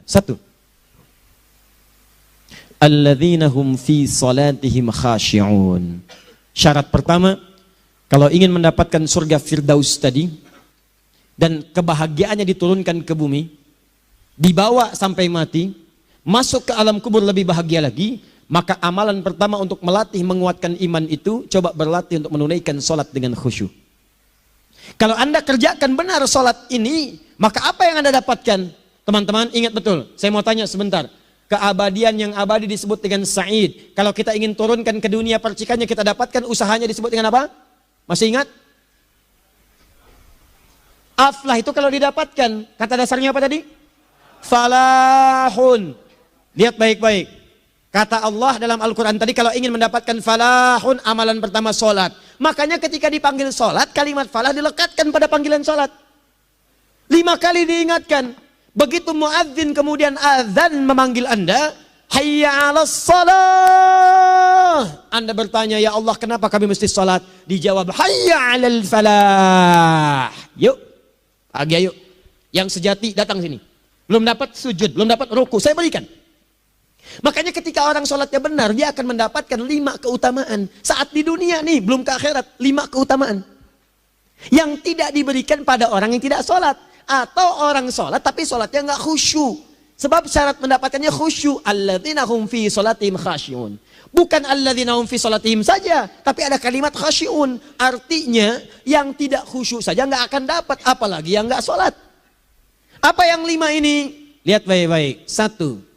Satu, alladzina hum fi salatihim khashi'un. Syarat pertama, kalau ingin mendapatkan surga Firdaus tadi dan kebahagiaannya diturunkan ke bumi, dibawa sampai mati, masuk ke alam kubur lebih bahagia lagi, maka amalan pertama untuk melatih menguatkan iman itu, coba berlatih untuk menunaikan sholat dengan khusyuk. Kalau Anda kerjakan benar sholat ini, maka apa yang Anda dapatkan? Teman-teman ingat betul, saya mau tanya sebentar. Keabadian yang abadi disebut dengan sa'id. Kalau kita ingin turunkan ke dunia percikannya kita dapatkan, usahanya disebut dengan apa? Masih ingat? Aflah itu kalau didapatkan, kata dasarnya apa tadi? Falahun. Lihat baik-baik. Kata Allah dalam Al-Quran tadi, kalau ingin mendapatkan falahun, amalan pertama sholat. Makanya ketika dipanggil sholat, kalimat falah dilekatkan pada panggilan sholat. 5 kali diingatkan. Begitu muadzin kemudian azan memanggil Anda, hayya 'alas shalah. Anda bertanya, ya Allah kenapa kami mesti sholat? Dijawab, hayya 'alal falah. Yuk, pagi yuk. Yang sejati datang sini. Belum dapat sujud, belum dapat ruku, saya berikan. Makanya ketika orang sholatnya benar, dia akan mendapatkan 5 keutamaan. Saat di dunia nih, belum ke akhirat, 5 keutamaan. Yang tidak diberikan pada orang yang tidak sholat. Atau orang sholat tapi sholatnya nggak khusyuk. Sebab syarat mendapatkannya khusyuk. Alladzina hum fi sholatihim khasyi'un. Bukan alladzina hum fi sholatihim saja, tapi ada kalimat khasyi'un. Artinya yang tidak khusyuk saja nggak akan dapat, apalagi yang nggak sholat. Apa yang 5 ini? Lihat baik-baik. 1.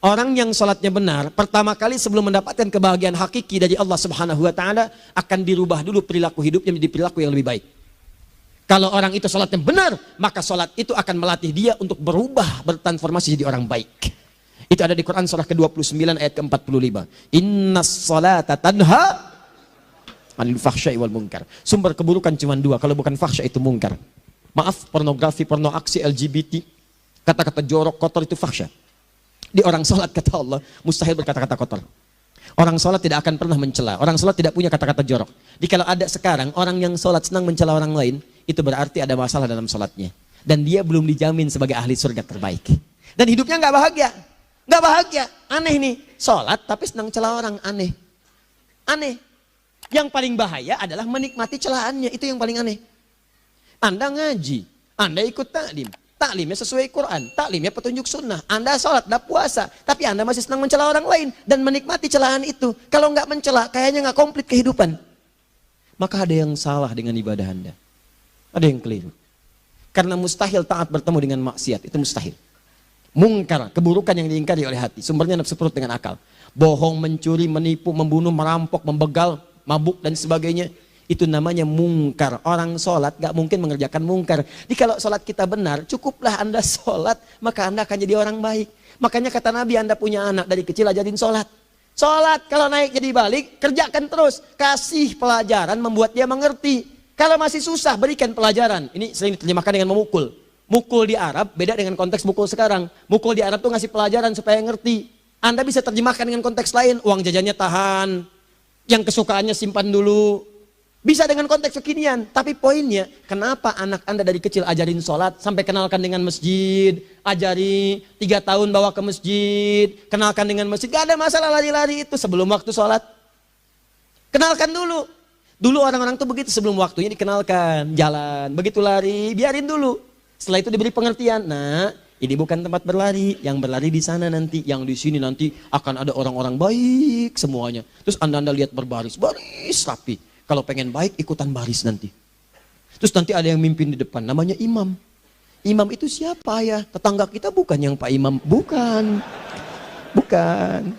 Orang yang sholatnya benar, pertama kali sebelum mendapatkan kebahagiaan hakiki dari Allah Subhanahu wa Ta'ala, akan dirubah dulu perilaku hidupnya menjadi perilaku yang lebih baik. Kalau orang itu sholatnya benar, maka sholat itu akan melatih dia untuk berubah, bertransformasi jadi orang baik. Itu ada di Quran surah ke-29 ayat ke-45. Innas sholata tanha anil fahsya'i wal munkar. Sumber keburukan cuma 2, kalau bukan fahsya itu munkar. Maaf, pornografi, porno aksi, LGBT, kata-kata jorok, kotor itu fahsya. Di orang sholat kata Allah, mustahil berkata-kata kotor. Orang sholat tidak akan pernah mencela. Orang sholat tidak punya kata-kata jorok. Jadi kalau ada sekarang orang yang sholat senang mencela orang lain, itu berarti ada masalah dalam sholatnya. Dan dia belum dijamin sebagai ahli surga terbaik. Dan hidupnya nggak bahagia. Nggak bahagia. Aneh nih. Sholat tapi senang celah orang. Aneh. Aneh. Yang paling bahaya adalah menikmati celahannya. Itu yang paling aneh. Anda ngaji. Anda ikut taklim. Taklimnya sesuai Quran, taklimnya petunjuk sunnah. Anda sholat, Anda puasa, tapi Anda masih senang mencela orang lain dan menikmati celahan itu. Kalau nggak mencela, kayaknya nggak komplit kehidupan. Maka ada yang salah dengan ibadah Anda. Ada yang keliru. Karena mustahil taat bertemu dengan maksiat, itu mustahil. Mungkar, keburukan yang diingkari oleh hati, sumbernya nafsu perut dengan akal. Bohong, mencuri, menipu, membunuh, merampok, membegal, mabuk dan sebagainya. Itu namanya mungkar. Orang sholat gak mungkin mengerjakan mungkar. Jadi kalau sholat kita benar, cukuplah Anda sholat, maka Anda akan jadi orang baik. Makanya kata Nabi, Anda punya anak dari kecil ajarin sholat. Sholat kalau naik jadi balik, kerjakan terus. Kasih pelajaran membuat dia mengerti. Kalau masih susah, berikan pelajaran. Ini sering diterjemahkan dengan memukul. Mukul di Arab beda dengan konteks mukul sekarang. Mukul di Arab tuh ngasih pelajaran supaya ngerti. Anda bisa terjemahkan dengan konteks lain. Uang jajannya tahan, yang kesukaannya simpan dulu. Bisa dengan konteks kekinian, tapi poinnya kenapa anak Anda dari kecil ajarin sholat, sampai kenalkan dengan masjid, ajari 3 tahun bawa ke masjid, kenalkan dengan masjid, gak ada masalah lari-lari itu sebelum waktu sholat. Kenalkan dulu. Dulu orang-orang tuh begitu sebelum waktunya dikenalkan, jalan, begitu lari, biarin dulu. Setelah itu diberi pengertian, nah ini bukan tempat berlari, yang berlari di sana nanti, yang di sini nanti akan ada orang-orang baik semuanya. Terus Anda lihat berbaris, baris rapi. Kalau pengen baik, ikutan baris nanti. Terus nanti ada yang mimpin di depan, namanya imam. Imam itu siapa ya? Tetangga kita bukan yang Pak Imam. Bukan. Bukan.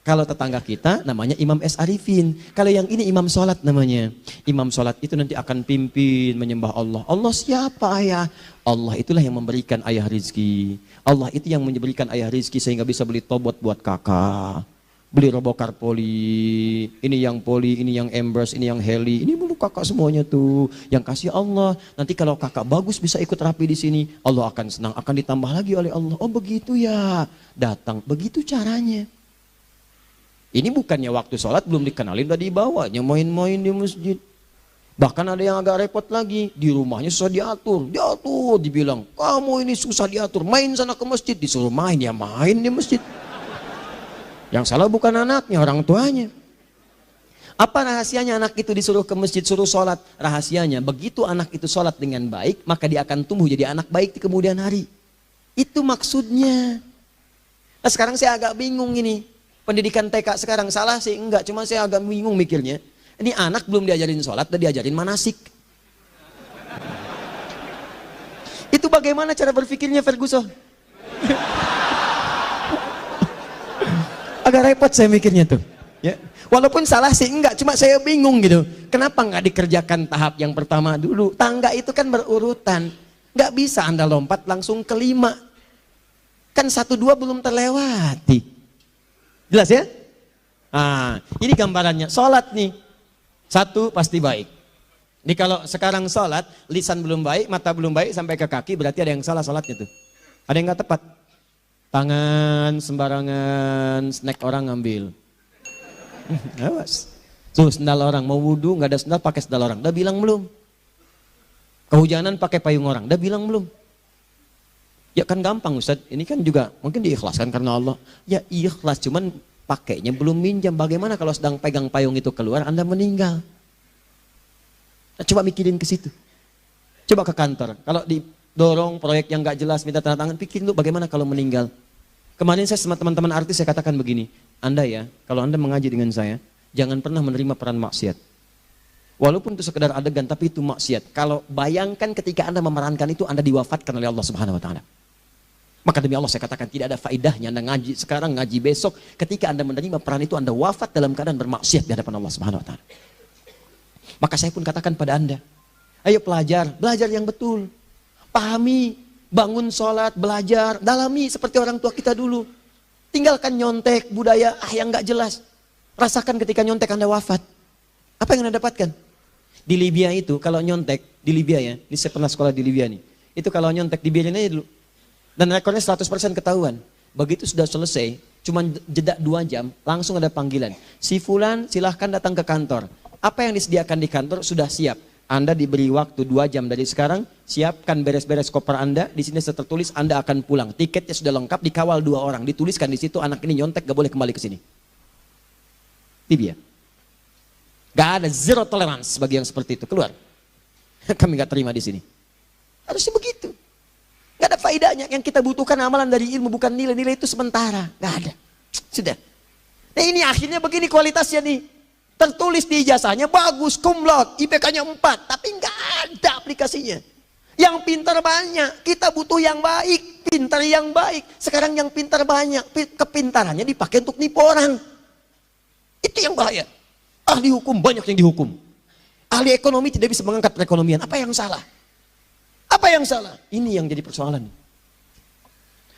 Kalau tetangga kita namanya Imam S. Arifin. Kalau yang ini imam sholat namanya. Imam sholat itu nanti akan pimpin menyembah Allah. Allah siapa ya? Allah itulah yang memberikan ayah rizki. Allah itu yang memberikan ayah rizki sehingga bisa beli tobot buat kakak. Beli robokar poli, ini yang poli, ini yang embers, ini yang heli, ini dulu kakak semuanya tuh. Yang kasih Allah. Nanti kalau kakak bagus bisa ikut rapi di sini, Allah akan senang, akan ditambah lagi oleh Allah. Oh begitu ya, datang, begitu caranya. Ini bukannya waktu sholat belum dikenalin, udah dibawanya main-main di masjid. Bahkan ada yang agak repot lagi, di rumahnya susah diatur, dibilang, kamu ini susah diatur, main sana ke masjid, disuruh main, ya main di masjid. Yang salah bukan anaknya, orang tuanya. Apa rahasianya anak itu disuruh ke masjid, suruh sholat? Rahasianya, begitu anak itu sholat dengan baik, maka dia akan tumbuh jadi anak baik di kemudian hari. Itu maksudnya. Nah, sekarang saya agak bingung ini, pendidikan TK sekarang salah sih? Enggak, cuma saya agak bingung mikirnya. Ini anak belum diajarin sholat, udah diajarin manasik. Itu bagaimana cara berpikirnya Ferguson? Agak repot saya mikirnya tuh. Ya. Walaupun salah sih enggak, cuma saya bingung gitu. Kenapa nggak dikerjakan tahap yang pertama dulu? Tangga itu kan berurutan. Nggak bisa Anda lompat langsung ke 5. Kan 1, 2 belum terlewati. Jelas ya? Nah, ini gambarannya. Sholat nih. 1 pasti baik. Ini kalau sekarang sholat, lisan belum baik, mata belum baik, sampai ke kaki, berarti ada yang salah sholatnya tuh. Ada yang nggak tepat. Tangan sembarangan, snack orang ngambil. Awas. Tuh sendal orang, mau wudhu nggak ada sendal, pakai sendal orang. Udah bilang belum? Kehujanan pakai payung orang, udah bilang belum? Ya kan gampang Ustaz, ini kan juga mungkin diikhlaskan karena Allah. Ya ikhlas, cuman pakainya belum minjam. Bagaimana kalau sedang pegang payung itu keluar, Anda meninggal? Nah, coba mikirin ke situ. Coba ke kantor. Kalau didorong proyek yang gak jelas, minta tanda tangan, pikirin dulu bagaimana kalau meninggal. Kemarin saya sama teman-teman artis, saya katakan begini. Anda ya, kalau Anda mengaji dengan saya, jangan pernah menerima peran maksiat. Walaupun itu sekedar adegan, tapi itu maksiat. Kalau bayangkan ketika Anda memerankan itu, Anda diwafatkan oleh Allah Subhanahu Wa Taala. Maka demi Allah saya katakan tidak ada faedahnya Anda ngaji sekarang, ngaji besok. Ketika Anda menerima peran itu, Anda wafat dalam keadaan bermaksiat di hadapan Allah Subhanahu Wa Taala. Maka saya pun katakan pada Anda, ayo belajar yang betul. Pahami, bangun sholat, belajar, dalami seperti orang tua kita dulu. Tinggalkan nyontek, budaya yang gak jelas. Rasakan ketika nyontek Anda wafat. Apa yang Anda dapatkan? Di Libya itu, kalau nyontek, di Libya ya, ini saya pernah sekolah di Libya nih. Itu kalau nyontek, dibiarin aja dulu. Dan rekornya 100% ketahuan. Begitu sudah selesai, cuma jeda 2 jam, langsung ada panggilan. Si Fulan silahkan datang ke kantor. Apa yang disediakan di kantor sudah siap. Anda diberi waktu 2 jam dari sekarang, siapkan beres-beres koper Anda. Di sini sudah tertulis Anda akan pulang. Tiketnya sudah lengkap, dikawal 2 orang. Dituliskan di situ anak ini nyontek, gak boleh kembali ke sini. Libya. Gak ada zero tolerance bagi yang seperti itu. Keluar. Kami gak terima di sini. Harusnya begitu. Gak ada faedahnya. Yang kita butuhkan amalan dari ilmu, bukan nilai-nilai itu sementara. Gak ada. Sudah. Nah ini akhirnya begini kualitasnya nih. Tertulis di ijazahnya bagus, cum laude, IPK-nya 4. Tapi gak ada aplikasinya. Yang pintar banyak. Kita butuh yang baik. Pintar yang baik. Sekarang yang pintar banyak. Kepintarannya dipakai untuk nipu orang. Itu yang bahaya. Ahli hukum banyak yang dihukum. Ahli ekonomi tidak bisa mengangkat perekonomian. Apa yang salah? Apa yang salah? Ini yang jadi persoalan.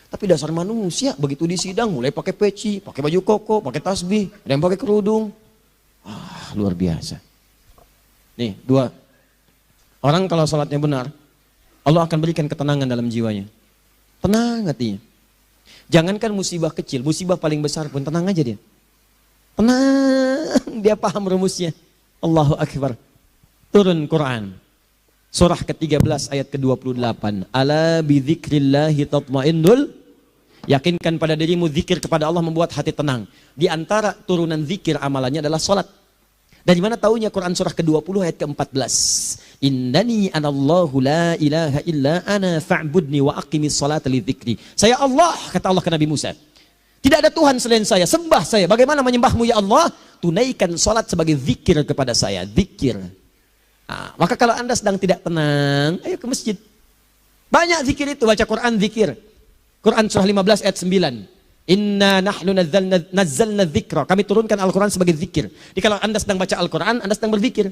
Tapi dasar manusia, begitu di sidang mulai pakai peci, pakai baju koko, pakai tasbih, ada yang pakai kerudung. Luar biasa. Nih, 2. Orang kalau sholatnya benar, Allah akan berikan ketenangan dalam jiwanya. Tenang hatinya. Jangankan musibah kecil, musibah paling besar pun tenang aja dia. Tenang, dia paham rumusnya. Allahu Akbar. Turun Quran. Surah ke-13 ayat ke-28. Ala bidzikrillahi tatmainnul. Yakinkan pada dirimu zikir kepada Allah membuat hati tenang. Di antara turunan zikir amalannya adalah salat. Dari mana taunya Quran surah ke-20 ayat ke-14. Innani anallahu la ilaha illa ana fa'budni wa aqimis salata lidzikri. Saya Allah, kata Allah ke Nabi Musa. Tidak ada Tuhan selain saya, sembah saya. Bagaimana menyembahmu ya Allah? Tunaikan salat sebagai zikir kepada saya. Zikir. Nah, maka kalau Anda sedang tidak tenang, ayo ke masjid. Banyak zikir itu, baca Quran zikir. Quran surah 15 ayat 9. Inna nahnu nazzalna dzikra. Kami turunkan Al-Quran sebagai zikir. Jadi kalau Anda sedang baca Al-Quran, Anda sedang berzikir.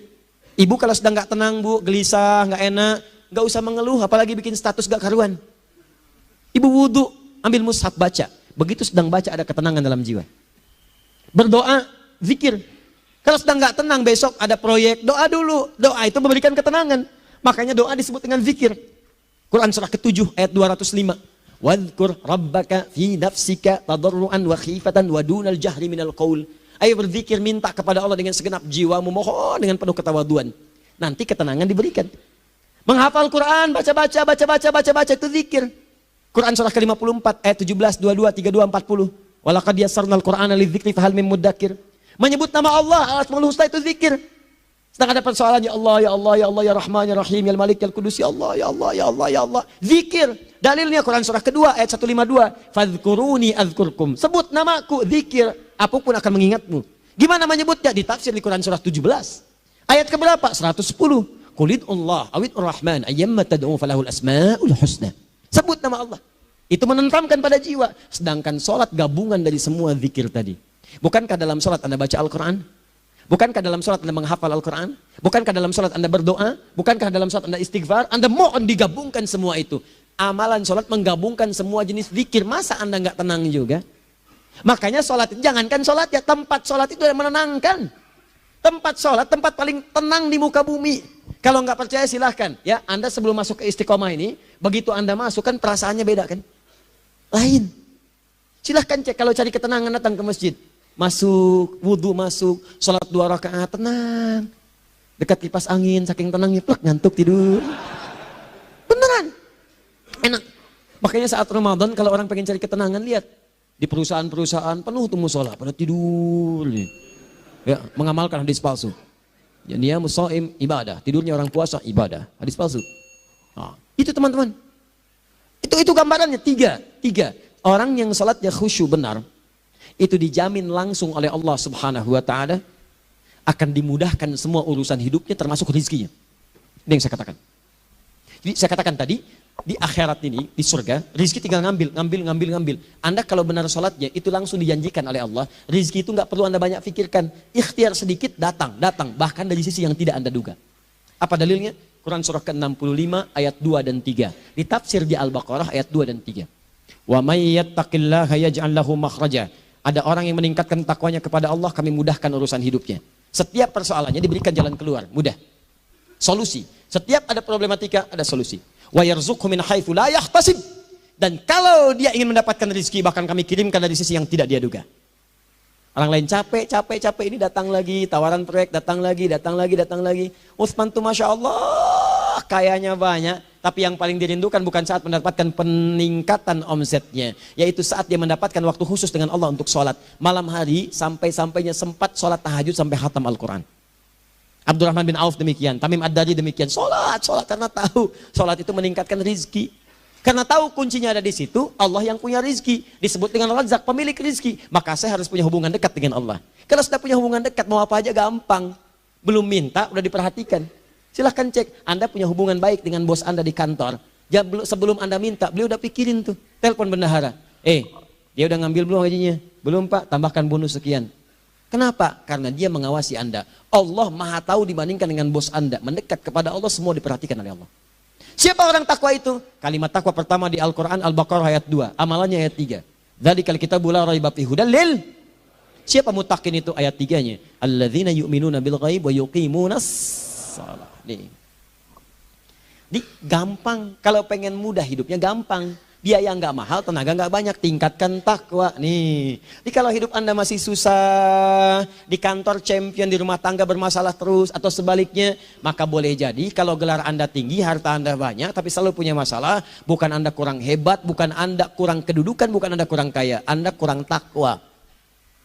Ibu kalau sedang gak tenang, Bu, gelisah, gak enak, gak usah mengeluh, apalagi bikin status gak karuan. Ibu wudhu, ambil mushaf baca. Begitu sedang baca ada ketenangan dalam jiwa. Berdoa, zikir. Kalau sedang gak tenang besok ada proyek, doa dulu. Doa itu memberikan ketenangan. Makanya doa disebut dengan zikir. Quran surah ke-7 ayat 205. Wadhkur rabbaka fi nafsika tadarruan wa khifatan wa dunal jahri minal qaul. Ayo berzikir, minta kepada Allah dengan segenap jiwamu, mohon dengan penuh ketawaduan. nanti ketenangan diberikan. Menghafal Quran, baca itu zikir. Quran surah ke-54 ayat 17, 22, 32, 40. Walaqad yassarnal Qur'ana lidzikri fahal mim mudzakir. Menyebut nama Allah, Al-Asmaul Husna itu zikir. Sedang ada persoalan, ya Allah, ya Allah, ya Allah, ya Rahman, ya Rahim, ya Malik, ya Qudus, ya Allah, ya Allah, ya Allah, ya Allah. Zikir. Dalilnya Quran surah kedua ayat 152. Fadhkuruni azkurkum. Sebut namaku, zikir. Apapun akan mengingatmu. Gimana menyebutnya? Ditafsir di Quran surah 17. Ayat keberapa? 110. Qulidullah awid rahman ayyamma tad'u falahul asmaul husna. Sebut nama Allah. Itu menentramkan pada jiwa. Sedangkan sholat gabungan dari semua zikir tadi. Bukankah dalam sholat Anda baca Al-Quran? Bukankah dalam sholat Anda menghafal Al-Quran? Bukankah dalam sholat Anda berdoa? Bukankah dalam sholat Anda istighfar? Anda mohon digabungkan semua itu. Amalan sholat menggabungkan semua jenis zikir. Masa Anda nggak tenang juga? Makanya sholat, jangankan sholat ya, tempat sholat itu yang menenangkan. Tempat sholat, tempat paling tenang di muka bumi. Kalau nggak percaya silahkan. Ya, Anda sebelum masuk ke istiqomah ini, begitu Anda masuk kan perasaannya beda kan? Lain. Silahkan cek kalau cari ketenangan datang ke masjid. Masuk, wudhu masuk, sholat 2 rakaat, tenang. Dekat kipas angin, saking tenangnya, plek, ngantuk tidur. Beneran. Enak. Makanya saat Ramadan kalau orang pengen cari ketenangan, lihat. Di perusahaan-perusahaan penuh tuh musola, pada tidur. Ya, mengamalkan hadis palsu. Ya, dia musoim ibadah, tidurnya orang puasa ibadah, hadis palsu. Nah, itu teman-teman. Itu gambarannya tiga. Orang yang salatnya khusyuk benar, itu dijamin langsung oleh Allah Subhanahu wa taala akan dimudahkan semua urusan hidupnya termasuk rezekinya. Ini yang saya katakan. Jadi saya katakan tadi, di akhirat ini, di surga, rezeki tinggal ngambil. Anda kalau benar salatnya, itu langsung dijanjikan oleh Allah. Rezeki itu nggak perlu Anda banyak pikirkan. Ikhtiar sedikit, datang. Bahkan dari sisi yang tidak Anda duga. Apa dalilnya? Quran surah ke-65 ayat 2 dan 3. Ditafsir di Al-Baqarah ayat 2 dan 3. Wa may yattaqillaha yaj'al lahu makhraja. Ada orang yang meningkatkan takwanya kepada Allah, kami mudahkan urusan hidupnya. Setiap persoalannya diberikan jalan keluar, mudah. Solusi. Setiap ada problematika, ada solusi. Wa yarzuqhu min haitsu la yahtasib. Dan kalau dia ingin mendapatkan rezeki, bahkan kami kirimkan dari sisi yang tidak dia duga. Orang lain capek ini datang lagi, tawaran proyek datang lagi. Utsman tuh Masya Allah, kayanya banyak. Tapi yang paling dirindukan bukan saat mendapatkan peningkatan omsetnya, yaitu saat dia mendapatkan waktu khusus dengan Allah untuk sholat. Malam hari sampai-sampainya sempat sholat tahajud sampai khatam Al-Quran. Abdurrahman bin Auf demikian, Tamim Ad-Dari demikian. Sholat karena tahu sholat itu meningkatkan rizki. Karena tahu kuncinya ada di situ, Allah yang punya rizki. Disebut dengan Razak, pemilik rizki. Maka saya harus punya hubungan dekat dengan Allah. Kalau sudah punya hubungan dekat, mau apa aja gampang. Belum minta, udah diperhatikan. Silahkan cek, Anda punya hubungan baik dengan bos Anda di kantor. Sebelum Anda minta, beliau udah pikirin tuh. Telepon bendahara. Dia udah ngambil belum gajinya? Belum Pak, tambahkan bonus sekian. Kenapa? Karena dia mengawasi Anda. Allah maha tahu dibandingkan dengan bos Anda. Mendekat kepada Allah, semua diperhatikan oleh Allah. Siapa orang takwa itu? Kalimat takwa pertama di Al-Quran, Al-Baqarah ayat 2. Amalannya ayat 3. Dzalikal kitabu la raiba fihi hudal lil. Siapa mutakin itu? Ayat 3-nya. Alladzina yu'minuna bil ghaib wa yuqimunas shalah. Nih. Gampang. Kalau pengen mudah hidupnya gampang. Biaya nggak mahal, tenaga nggak banyak, tingkatkan takwa. Nih. Jadi kalau hidup Anda masih susah, di kantor champion, di rumah tangga bermasalah terus, atau sebaliknya, maka boleh jadi kalau gelar Anda tinggi, harta Anda banyak, tapi selalu punya masalah, bukan Anda kurang hebat, bukan Anda kurang kedudukan, bukan Anda kurang kaya, Anda kurang takwa.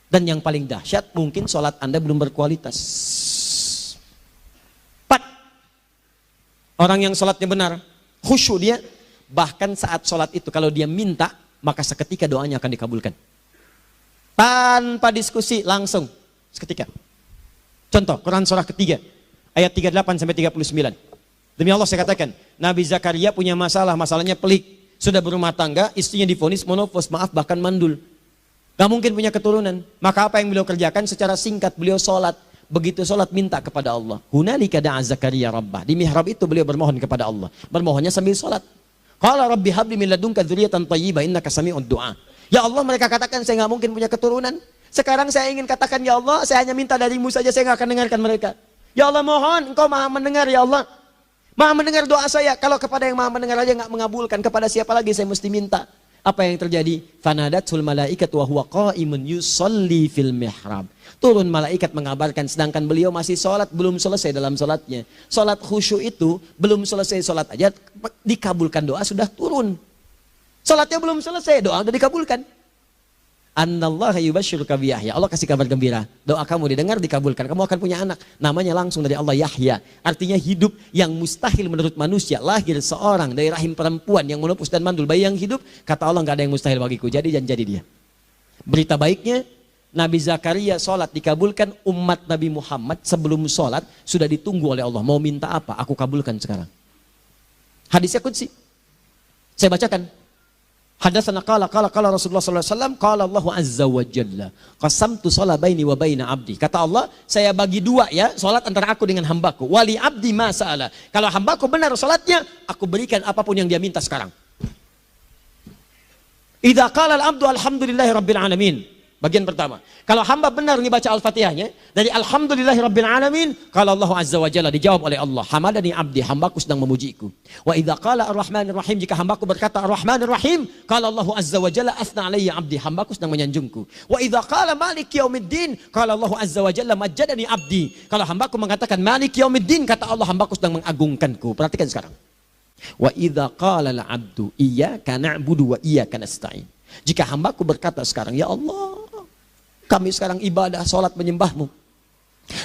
Dan yang paling dahsyat, mungkin sholat Anda belum berkualitas. 4. Orang yang sholatnya benar, khusyuk dia, bahkan saat sholat itu kalau dia minta, maka seketika doanya akan dikabulkan. Tanpa diskusi, langsung seketika. Contoh, Quran surah ketiga, ayat 38 sampai 39. Demi Allah saya katakan, Nabi Zakaria punya masalah, masalahnya pelik. Sudah berumah tangga, istrinya divonis monofos, maaf bahkan mandul. Gak mungkin punya keturunan. Maka apa yang beliau kerjakan? Secara singkat beliau sholat. Begitu sholat minta kepada Allah. Hunalika da'a Zakaria rabbah. Di mihrab itu beliau bermohon kepada Allah. Bermohonnya sambil sholat. Qala rabbi habli min ladunka dzurriyyatan thayyibah innaka sami'ud du'a. Ya Allah, mereka katakan saya nggak mungkin punya keturunan. Sekarang saya ingin katakan, ya Allah, saya hanya minta darimu saja, saya nggak akan dengarkan mereka. Ya Allah, mohon engkau maha mendengar, ya Allah. Maha mendengar doa saya. Kalau kepada yang maha mendengar aja nggak mengabulkan, kepada siapa lagi saya mesti minta? Apa yang terjadi? Fanadatul malaikat wa huwa qa'imun yusalli fil mihrab. Turun malaikat mengabarkan sedangkan beliau masih sholat, belum selesai dalam sholatnya. Sholat khusyuk itu belum selesai sholat aja dikabulkan, doa sudah turun. Sholatnya belum selesai, doa sudah dikabulkan. Annallaha yubashshiruka bi Yahya. Allah kasih kabar gembira. Doa kamu didengar, dikabulkan. Kamu akan punya anak. Namanya langsung dari Allah Yahya. Artinya hidup yang mustahil menurut manusia. Lahir seorang dari rahim perempuan yang menepus dan mandul. Bayi yang hidup, kata Allah nggak ada yang mustahil bagiku. Jadi dan jadi dia. Berita baiknya, Nabi Zakaria sholat dikabulkan. Umat Nabi Muhammad sebelum sholat sudah ditunggu oleh Allah. Mau minta apa? Aku kabulkan sekarang. Hadisnya qudsi. Saya bacakan. Hadatsana qala Rasulullah sallallahu alaihi wasallam qala Allahu azza wa jalla qasamtu shalah baini wa baina abdi. Kata Allah, saya bagi dua ya, salat antara aku dengan hambaku. Wali abdi ma sa'ala. Kalau hambaku benar salatnya, aku berikan apapun yang dia minta sekarang. Idza qala al-abdu alhamdulillahi rabbil alamin. Bagian pertama. Kalau hamba benar nih baca Al-Fatihahnya, dari alhamdulillahi rabbil alamin, kalau Allah azza wa jalla dijawab oleh Allah, hamadani abdi, hambaku sedang memujiku. Wa idza qala ar-rahmanir rahim, jika hambaku berkata ar-rahmanir rahim, kalau Allah azza wa jalla athna alayya abdi, hambaku sedang menyanjungku. Wa idza qala maliki yaumiddin, kalau Allah azza wa jalla majjadani abdi, kalau hambaku mengatakan maliki yaumiddin, kata Allah hambaku sedang mengagungkanku. Perhatikan sekarang. Wa idza qala al-abdu iyyaka na'budu wa iyyaka nasta'in. Jika hambaku berkata sekarang, ya Allah, kami sekarang ibadah, sholat menyembahmu.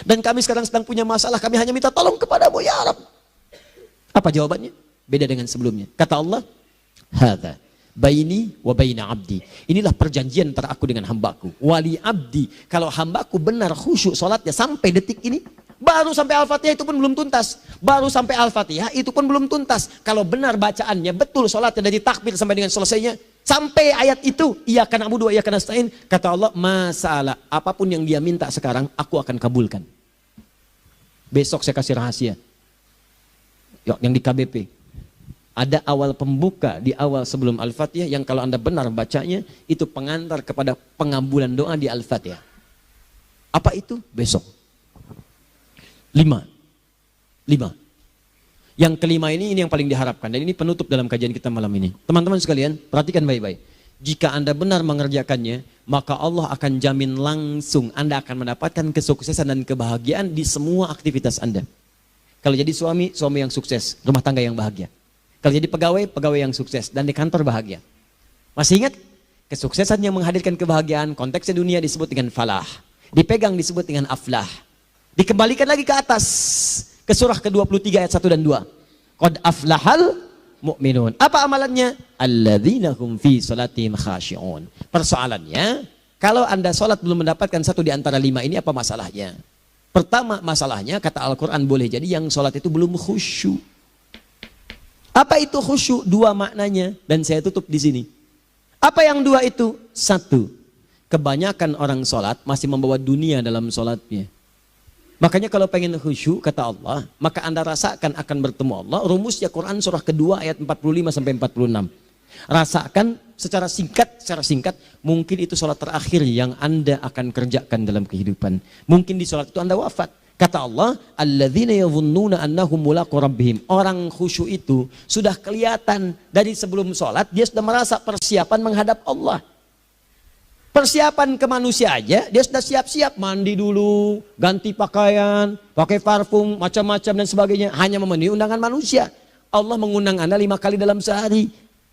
Dan kami sekarang sedang punya masalah, kami hanya minta tolong kepadamu, ya Rabb. Apa jawabannya? Beda dengan sebelumnya. Kata Allah, hadza baini wa baina abdi. Inilah perjanjian antara aku dengan hambaku. Wali abdi, kalau hambaku benar khusyuk sholatnya sampai detik ini, baru sampai Al-Fatihah itu pun belum tuntas. Baru sampai Al-Fatihah itu pun belum tuntas. Kalau benar bacaannya, betul sholatnya dari takbir sampai dengan selesainya, sampai ayat itu, iyyaka na'budu wa iyyaka nasta'in, kata Allah, masalah apapun yang dia minta sekarang, aku akan kabulkan. Besok saya kasih rahasia. Yuk, yang di KBP. Ada awal pembuka di awal sebelum Al-Fatihah yang kalau Anda benar bacanya, itu pengantar kepada pengabulan doa di Al-Fatihah. Apa itu? Besok. 5. Yang kelima ini yang paling diharapkan, dan ini penutup dalam kajian kita malam ini. Teman-teman sekalian, perhatikan baik-baik. Jika Anda benar mengerjakannya, maka Allah akan jamin langsung Anda akan mendapatkan kesuksesan dan kebahagiaan di semua aktivitas Anda. Kalau jadi suami, suami yang sukses, rumah tangga yang bahagia. Kalau jadi pegawai, pegawai yang sukses, dan di kantor bahagia. Masih ingat? Kesuksesan yang menghadirkan kebahagiaan, konteksnya dunia disebut dengan falah. Dipegang disebut dengan aflah. Dikembalikan lagi ke atas. Ke surah ke-23 ayat 1 dan 2. Qad aflahal mu'minun. Apa amalannya? Alladzina hum fi salatihim khashi'un. Persoalannya, kalau Anda salat belum mendapatkan satu di antara 5 ini, apa masalahnya? Pertama masalahnya, kata Al-Quran, boleh jadi yang salat itu belum khusyuk. Apa itu khusyuk? 2 maknanya, dan saya tutup di sini. Apa yang 2 itu? 1, kebanyakan orang salat masih membawa dunia dalam salatnya. Makanya kalau pengen khusyuk, kata Allah, maka Anda rasakan akan bertemu Allah. Rumusnya Quran surah kedua ayat 45 sampai 46. Rasakan secara singkat, mungkin itu sholat terakhir yang Anda akan kerjakan dalam kehidupan. Mungkin di sholat itu Anda wafat. Kata Allah, alladzina yadhunnuna annahum mulaqu rabbihim. Orang khusyuk itu sudah kelihatan dari sebelum sholat, dia sudah merasa persiapan menghadap Allah. Persiapan ke manusia aja, dia sudah siap-siap mandi dulu, ganti pakaian, pakai parfum, macam-macam dan sebagainya. Hanya memenuhi undangan manusia. Allah mengundang Anda 5 kali dalam sehari.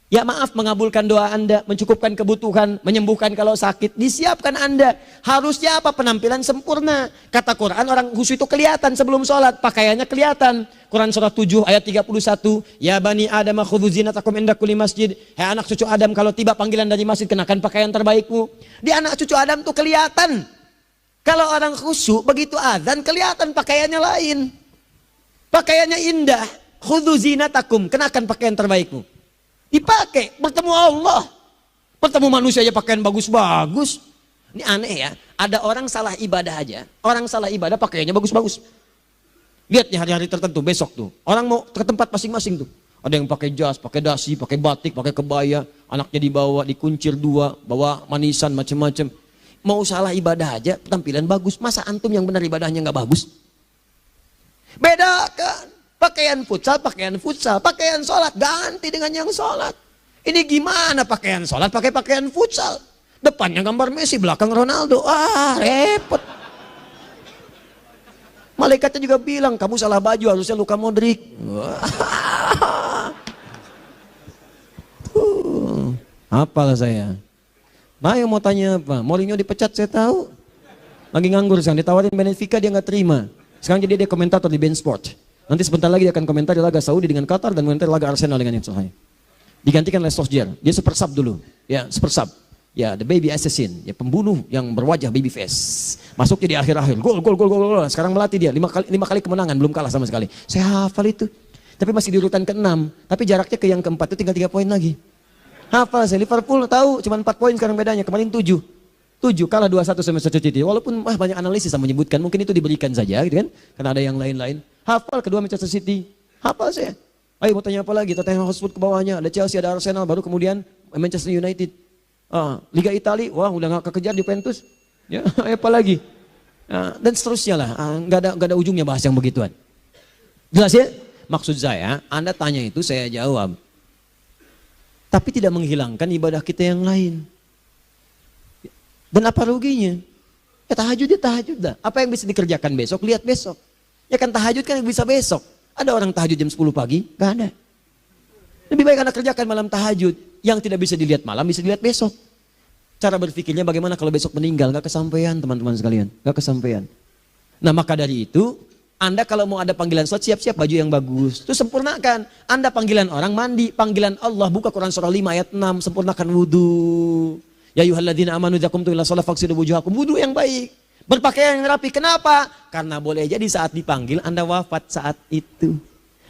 Ya maaf, mengabulkan doa Anda, mencukupkan kebutuhan, menyembuhkan kalau sakit. Disiapkan Anda. Harusnya apa? Penampilan sempurna. Kata Quran, orang khusyuk itu kelihatan sebelum sholat. Pakaiannya kelihatan. Quran surah 7 ayat 31. Ya bani Adam khudhu zinatakum inda kulli masjid. Hai anak cucu Adam, kalau tiba panggilan dari masjid, kenakan pakaian terbaikmu. Di anak cucu Adam tuh kelihatan. Kalau orang khusyuk, begitu azan kelihatan pakaiannya lain. Pakaiannya indah. Khudhu zinatakum, kenakan pakaian terbaikmu. Dipakai, bertemu Allah. Bertemu manusia aja pakaian bagus-bagus. Ini aneh ya, ada orang salah ibadah aja. Orang salah ibadah pakaiannya bagus-bagus. Lihat nih hari-hari tertentu, besok tuh. Orang mau ke tempat masing-masing tuh. Ada yang pakai jas, pakai dasi, pakai batik, pakai kebaya. Anaknya dibawa, dikuncir 2, bawa manisan macam-macam. Mau salah ibadah aja, tampilan bagus. Masa antum yang benar ibadahnya nggak bagus? Bedakan. Pakaian futsal, pakaian sholat, ganti dengan yang sholat. Ini gimana pakaian sholat pakai pakaian futsal? Depannya gambar Messi, belakang Ronaldo. Repot. Malaikatnya juga bilang, kamu salah baju, harusnya Luka Modric. Apalah saya. Nah, yang mau tanya apa? Mourinho dipecat saya tahu. Lagi nganggur sekarang, ditawarin Benfica dia nggak terima. Sekarang jadi dia komentator di beIN Sport. Nanti sebentar lagi dia akan komentar di laga Saudi dengan Qatar dan komentar laga Arsenal dengan Itsahai. Digantikan oleh Solskjaer. Dia super sub dulu. Ya, super sub. Ya, the baby assassin, ya pembunuh yang berwajah baby face. Masuknya di akhir-akhir, gol. Sekarang melatih dia, 5 kali kemenangan, belum kalah sama sekali. Saya hafal itu. Tapi masih di urutan ke-6, tapi jaraknya ke yang ke-4 itu tinggal 3 poin lagi. Hafal saya, Liverpool tahu, cuma 4 poin sekarang bedanya, kemarin 7. 7 kalah 2-1 sama Manchester City. Walaupun banyak analisis yang menyebutkan, mungkin itu diberikan saja gitu kan, karena ada yang lain-lain. Hafal kedua Manchester City, hafal saya. Ayo mau tanya apa lagi, Tottenham Hotspur ke bawahnya, ada Chelsea, ada Arsenal, baru kemudian Manchester United. Liga Italia, wah udah gak kekejar Juventus, ya apa lagi, dan seterusnya lah, nggak ada ujungnya bahas yang begituan. Jelas ya? Maksud saya, Anda tanya itu saya jawab, tapi tidak menghilangkan ibadah kita yang lain. Dan apa ruginya? Ya tahajud dah. Apa yang bisa dikerjakan besok, lihat besok. Ya kan tahajud kan yang bisa besok. Ada orang tahajud jam 10 pagi? Gak ada. Lebih baik Anda kerjakan malam tahajud. Yang tidak bisa dilihat malam, bisa dilihat besok. Cara berpikirnya bagaimana kalau besok meninggal, gak kesampaian teman-teman sekalian. Gak kesampaian. Nah maka dari itu, Anda kalau mau ada panggilan sholat, siap-siap baju yang bagus. Itu sempurnakan. Anda panggilan orang mandi, panggilan Allah, buka Quran surah 5 ayat 6, sempurnakan wudhu. Ya ayyuhalladzina amanu idza qumtum ila shalah faghsilu wujuhakum, wudhu yang baik. Berpakaian yang rapi. Kenapa? Karena boleh jadi saat dipanggil Anda wafat saat itu.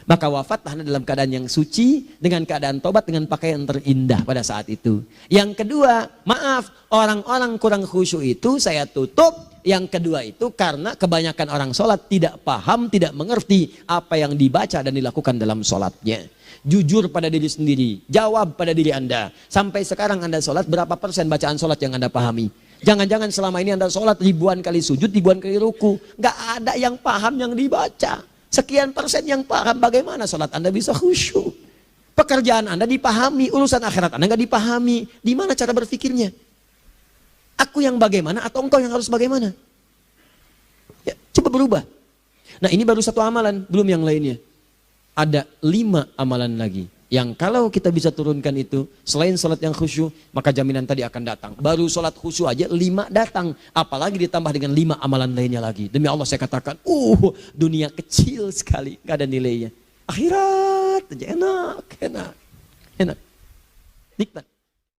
Maka wafatlah Anda dalam keadaan yang suci, dengan keadaan tobat, dengan pakaian terindah pada saat itu. Yang kedua, maaf, orang-orang kurang khusyuk itu saya tutup. Yang kedua itu karena kebanyakan orang sholat tidak paham, tidak mengerti apa yang dibaca dan dilakukan dalam sholatnya. Jujur pada diri sendiri, jawab pada diri Anda. Sampai sekarang Anda sholat, berapa persen bacaan sholat yang Anda pahami? Jangan-jangan selama ini Anda sholat ribuan kali sujud, ribuan kali ruku. Gak ada yang paham yang dibaca. Sekian persen yang paham, bagaimana sholat Anda bisa khusyuk? Pekerjaan Anda dipahami, urusan akhirat Anda nggak dipahami. Di mana cara berpikirnya? Aku yang bagaimana atau engkau yang harus bagaimana? Ya, coba berubah. Nah ini baru satu amalan, belum yang lainnya. Ada 5 amalan lagi. Yang kalau kita bisa turunkan itu, selain sholat yang khusyuk, maka jaminan tadi akan datang. Baru sholat khusyuk aja 5 datang. Apalagi ditambah dengan 5 amalan lainnya lagi. Demi Allah saya katakan, dunia kecil sekali, gak ada nilainya. Akhirat aja enak. Nikmat.